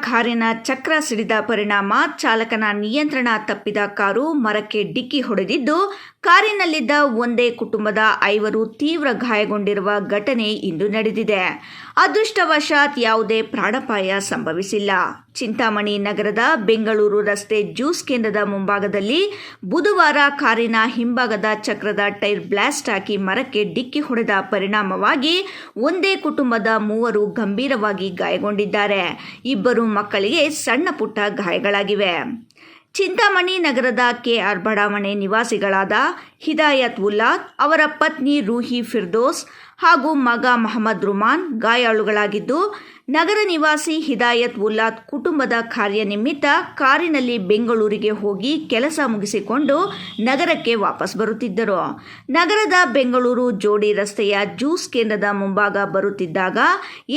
ಕಾರಿನ ಚಕ್ರ ಸಿಡಿದ ಪರಿಣಾಮ ಚಾಲಕನ ನಿಯಂತ್ರಣ ತಪ್ಪಿದ ಕಾರು ಮರಕ್ಕೆ ಡಿಕ್ಕಿ ಹೊಡೆದಿದ್ದು, ಕಾರಿನಲ್ಲಿದ್ದ ಒಂದೇ ಕುಟುಂಬದ 5 ತೀವ್ರ ಗಾಯಗೊಂಡಿರುವ ಘಟನೆ ಇಂದು ನಡೆದಿದೆ. ಅದೃಷ್ಟವಶಾತ್ ಯಾವುದೇ ಪ್ರಾಣಾಪಾಯ ಸಂಭವಿಸಿಲ್ಲ. ಚಿಂತಾಮಣಿ ನಗರದ ಬೆಂಗಳೂರು ರಸ್ತೆ ಜ್ಯೂಸ್ ಕೇಂದ್ರದ ಮುಂಭಾಗದಲ್ಲಿ ಬುಧವಾರ ಕಾರಿನ ಹಿಂಭಾಗದ ಚಕ್ರದ ಟೈರ್ ಬ್ಲಾಸ್ಟ್ ಆಗಿ ಮರಕ್ಕೆ ಡಿಕ್ಕಿ ಹೊಡೆದ ಪರಿಣಾಮವಾಗಿ ಒಂದೇ ಕುಟುಂಬದ 3 ಗಂಭೀರವಾಗಿ ಗಾಯಗೊಂಡಿದ್ದಾರೆ. 2 ಮಕ್ಕಳಿಗೆ ಸಣ್ಣ ಪುಟ್ಟ ಗಾಯಗಳಾಗಿವೆ. ಚಿಂತಾಮಣಿ ನಗರದ ಕೆಆರ್ ಬಡಾವಣೆ ನಿವಾಸಿಗಳಾದ ಹಿದಾಯತ್ ಉಲ್ಲಾ, ಅವರ ಪತ್ನಿ ರೂಹಿ ಫಿರ್ದೋಸ್ ಹಾಗೂ ಮಗ ಮೊಹಮ್ಮದ್ ರುಮಾನ್ ಗಾಯಾಳುಗಳಾಗಿದ್ದು, ನಗರ ನಿವಾಸಿ ಹಿದಾಯತ್ ಉಲ್ಲಾ ಕುಟುಂಬದ ಕಾರ್ಯನಿಮಿತ್ತ ಕಾರಿನಲ್ಲಿ ಬೆಂಗಳೂರಿಗೆ ಹೋಗಿ ಕೆಲಸ ಮುಗಿಸಿಕೊಂಡು ನಗರಕ್ಕೆ ವಾಪಸ್ ಬರುತ್ತಿದ್ದರು. ನಗರದ ಬೆಂಗಳೂರು ಜೋಡಿ ರಸ್ತೆಯ ಜ್ಯೂಸ್ ಕೇಂದ್ರದ ಮುಂಭಾಗ ಬರುತ್ತಿದ್ದಾಗ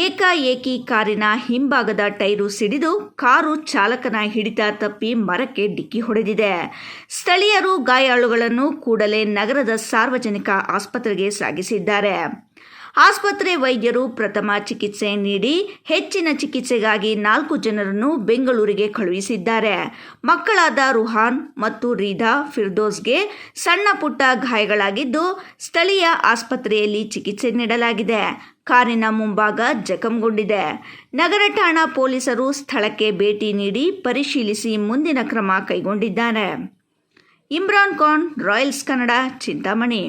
ಏಕಾಏಕಿ ಕಾರಿನ ಹಿಂಭಾಗದ ಟೈರು ಸಿಡಿದು ಕಾರು ಚಾಲಕನ ಹಿಡಿತ ತಪ್ಪಿ ಮರಕ್ಕೆ ಡಿಕ್ಕಿ ಹೊಡೆದಿದೆ. ಸ್ಥಳೀಯರು ಗಾಯಾಳುಗಳನ್ನು ಕೂಡಲೇ ನಗರದ ಸಾರ್ವಜನಿಕ ಆಸ್ಪತ್ರೆಗೆ ಸಾಗಿಸಿದ್ದಾರೆ. ಆಸ್ಪತ್ರೆ ವೈದ್ಯರು ಪ್ರಥಮ ಚಿಕಿತ್ಸೆ ನೀಡಿ ಹೆಚ್ಚಿನ ಚಿಕಿತ್ಸೆಗಾಗಿ 4 ಜನರನ್ನು ಬೆಂಗಳೂರಿಗೆ ಕಳುಹಿಸಿದ್ದಾರೆ. ಮಕ್ಕಳಾದ ರುಹಾನ್ ಮತ್ತು ರೀಧಾ ಫಿರ್ದೋಸ್ಗೆ ಸಣ್ಣ ಪುಟ್ಟ ಗಾಯಗಳಾಗಿದ್ದು, ಸ್ಥಳೀಯ ಆಸ್ಪತ್ರೆಯಲ್ಲಿ ಚಿಕಿತ್ಸೆ ನೀಡಲಾಗಿದೆ. ಕಾರಿನ ಮುಂಭಾಗ ಜಖಂಗೊಂಡಿದೆ. ನಗರ ಠಾಣಾ ಪೊಲೀಸರು ಸ್ಥಳಕ್ಕೆ ಭೇಟಿ ನೀಡಿ ಪರಿಶೀಲಿಸಿ ಮುಂದಿನ ಕ್ರಮ ಕೈಗೊಂಡಿದ್ದಾರೆ. ಇಮ್ರಾನ್ ಖಾನ್, ರಾಯಲ್ಸ್ ಕನ್ನಡ, ಚಿಂತಾಮಣಿ.